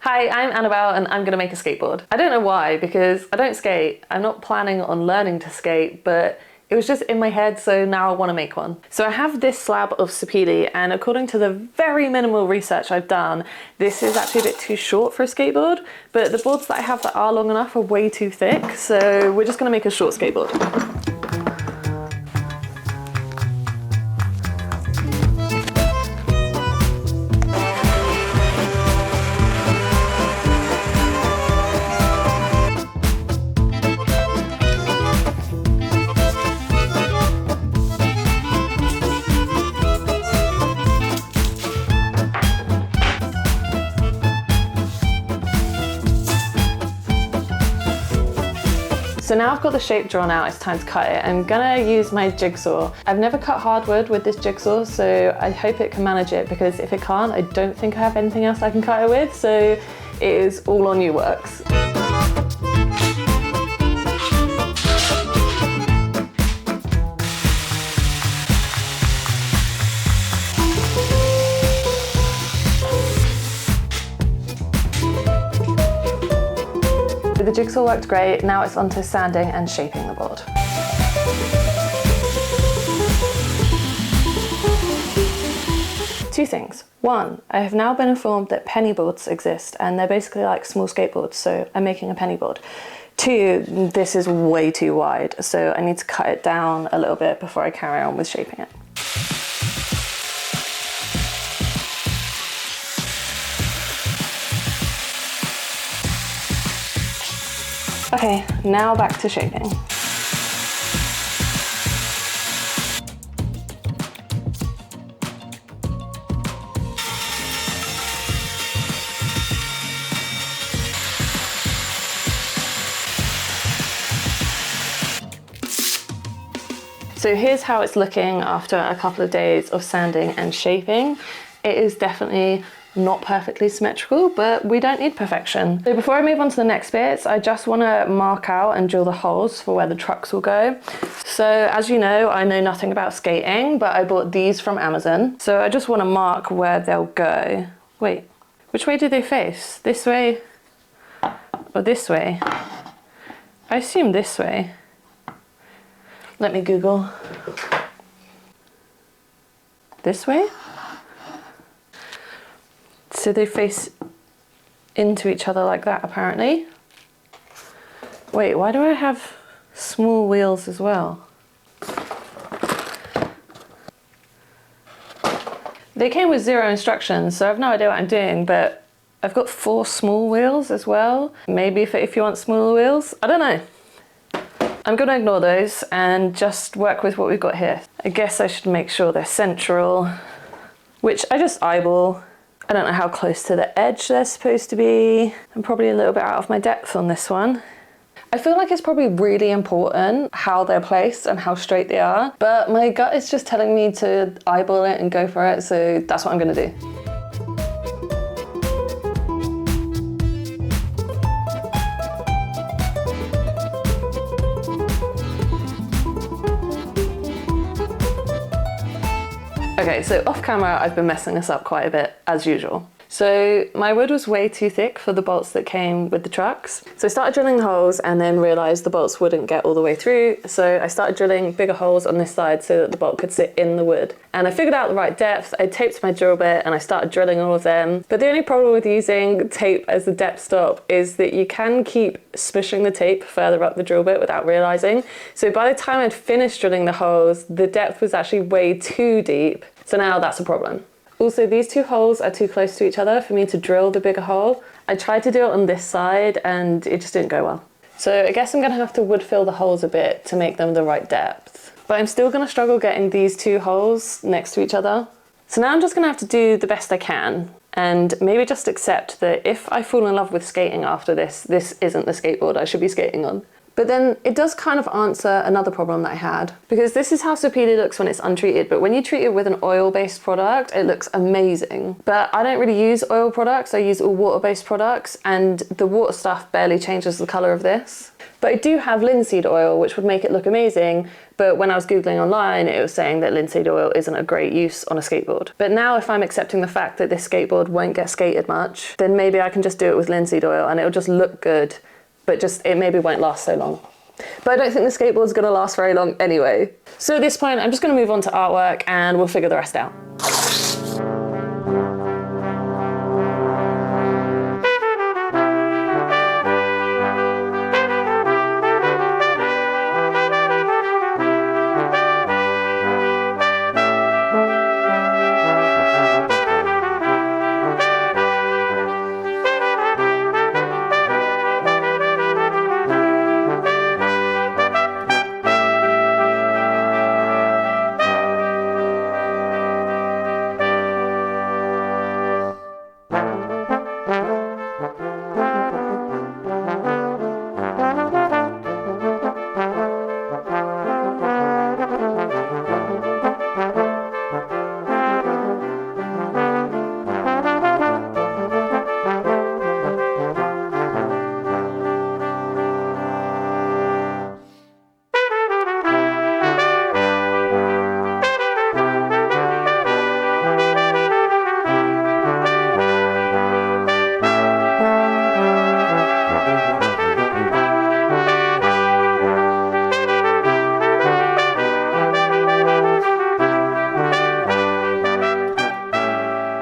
Hi, I'm Annabelle and I'm gonna make a skateboard. I don't know why, because I don't skate. I'm not planning on learning to skate, but it was just in my head, so now I want to make one. So I have this slab of Sapele, and according to the very minimal research I've done, this is actually a bit too short for a skateboard, but the boards that I have that are long enough are way too thick, so we're just gonna make a short skateboard. So now I've got the shape drawn out, it's time to cut it. I'm gonna use my jigsaw. I've never cut hardwood with this jigsaw, so I hope it can manage it, because if it can't, I don't think I have anything else I can cut it with, so it is all on you works. The jigsaw worked great, now it's onto sanding and shaping the board. Two things. One, I have now been informed that penny boards exist, and they're basically like small skateboards, so I'm making a penny board. Two, this is way too wide, so I need to cut it down a little bit before I carry on with shaping it. Okay, now back to shaping. So here's how it's looking after a couple of days of sanding and shaping. It is definitely not perfectly symmetrical, but we don't need perfection. So before I move on to the next bits, I just want to mark out and drill the holes for where the trucks will go. So as you know, I know nothing about skating, but I bought these from Amazon. So I just want to mark where they'll go. Wait, which way do they face? This way or this way? I assume this way. Let me Google. This way? So they face into each other like that, apparently. Wait, why do I have small wheels as well? They came with 0 instructions, so I have no idea what I'm doing, but I've got 4 small wheels as well. Maybe if you want smaller wheels, I don't know. I'm gonna ignore those and just work with what we've got here. I guess I should make sure they're central, which I just eyeball. I don't know how close to the edge they're supposed to be. I'm probably a little bit out of my depth on this one. I feel like it's probably really important how they're placed and how straight they are, but my gut is just telling me to eyeball it and go for it, so that's what I'm gonna do. Okay, so off camera, I've been messing this up quite a bit, as usual. So my wood was way too thick for the bolts that came with the trucks. So I started drilling the holes and then realized the bolts wouldn't get all the way through. So I started drilling bigger holes on this side so that the bolt could sit in the wood. And I figured out the right depth. I taped my drill bit and I started drilling all of them. But the only problem with using tape as the depth stop is that you can keep smushing the tape further up the drill bit without realizing. So by the time I'd finished drilling the holes, the depth was actually way too deep. So now that's a problem. Also, these 2 holes are too close to each other for me to drill the bigger hole. I tried to do it on this side and it just didn't go well. So I guess I'm gonna have to wood fill the holes a bit to make them the right depth. But I'm still gonna struggle getting these 2 holes next to each other. So now I'm just gonna have to do the best I can and maybe just accept that if I fall in love with skating after this, this isn't the skateboard I should be skating on. But then it does kind of answer another problem that I had, because this is how Sapele looks when it's untreated, but when you treat it with an oil-based product, it looks amazing. But I don't really use oil products, I use all water-based products, and the water stuff barely changes the colour of this. But I do have linseed oil, which would make it look amazing, but when I was Googling online, it was saying that linseed oil isn't a great use on a skateboard. But now if I'm accepting the fact that this skateboard won't get skated much, then maybe I can just do it with linseed oil and it'll just look good, but just it maybe won't last so long. But I don't think the skateboard's gonna last very long anyway. So at this point, I'm just gonna move on to artwork and we'll figure the rest out.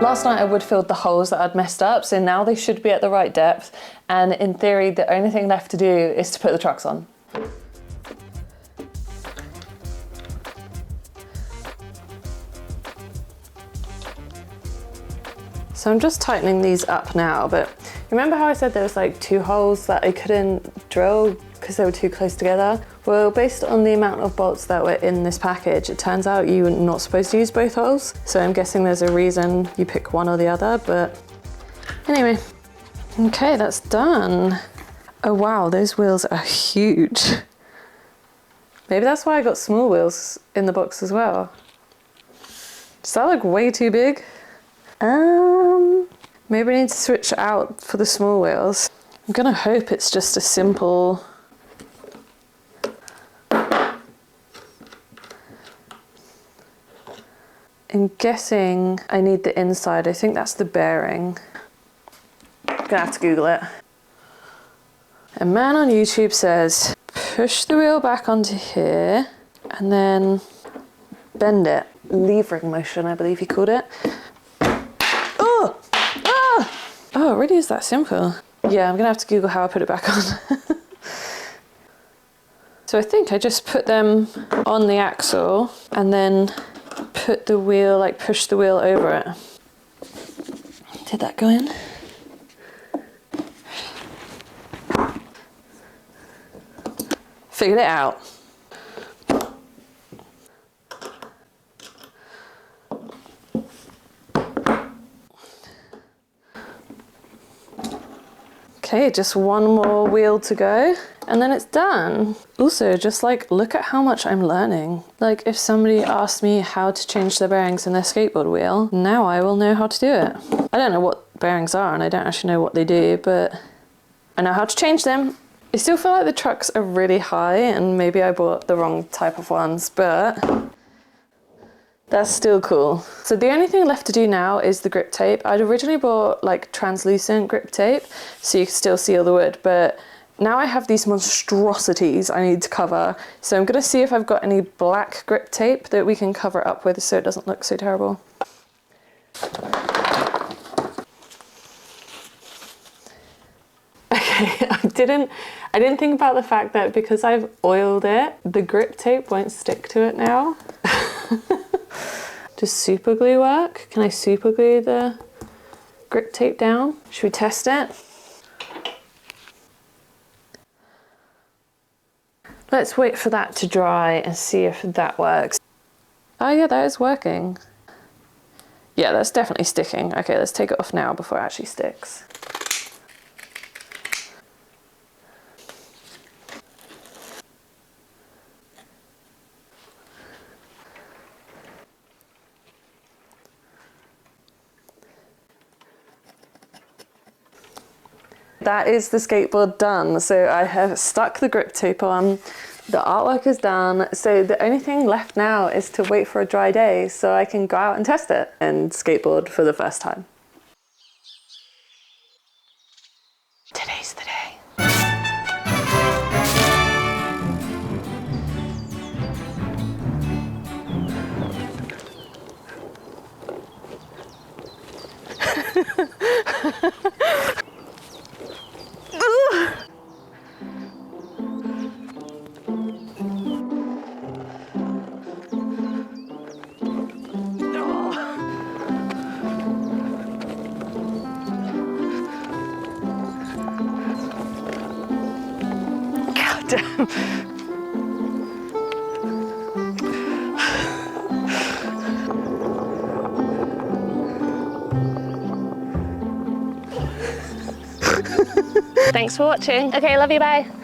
Last night I wood filled the holes that I'd messed up, so now they should be at the right depth, and in theory the only thing left to do is to put the trucks on. So I'm just tightening these up now, but remember how I said there was like 2 holes that I couldn't drill because they were too close together? Well, based on the amount of bolts that were in this package, it turns out you're not supposed to use both holes. So I'm guessing there's a reason you pick one or the other, but anyway. Okay, that's done. Oh wow, those wheels are huge. Maybe that's why I got small wheels in the box as well. Does that look way too big? Maybe I need to switch out for the small wheels. I'm gonna hope it's just a simple... I'm guessing I need the inside. I think that's the bearing. I'm gonna have to Google it. A man on YouTube says, push the wheel back onto here and then bend it. Levering motion, I believe he called it. Oh! Ah! Oh, it really is that simple. Yeah, I'm gonna have to Google how I put it back on. So I think I just put them on the axle and then put the wheel, like push the wheel over it. Did that go in? Figured it out. Okay, just one more wheel to go and then it's done. Also, just like, look at how much I'm learning. Like if somebody asked me how to change the bearings in their skateboard wheel, now I will know how to do it. I don't know what bearings are and I don't actually know what they do, but I know how to change them. I still feel like the trucks are really high and maybe I bought the wrong type of ones, but that's still cool. So the only thing left to do now is the grip tape. I'd originally bought like translucent grip tape so you could still see all the wood, but now I have these monstrosities I need to cover. So I'm gonna see if I've got any black grip tape that we can cover up with so it doesn't look so terrible. Okay, I didn't think about the fact that because I've oiled it, the grip tape won't stick to it now. Does super glue work? Can I super glue the grip tape down? Should we test it? Let's wait for that to dry and see if that works. Oh yeah, that is working. Yeah, that's definitely sticking. Okay, let's take it off now before it actually sticks. That is the skateboard done. So I have stuck the grip tape on, the artwork is done. So the only thing left now is to wait for a dry day so I can go out and test it and skateboard for the first time. Today's the day. God damn. Thanks for watching. Okay, love you, bye.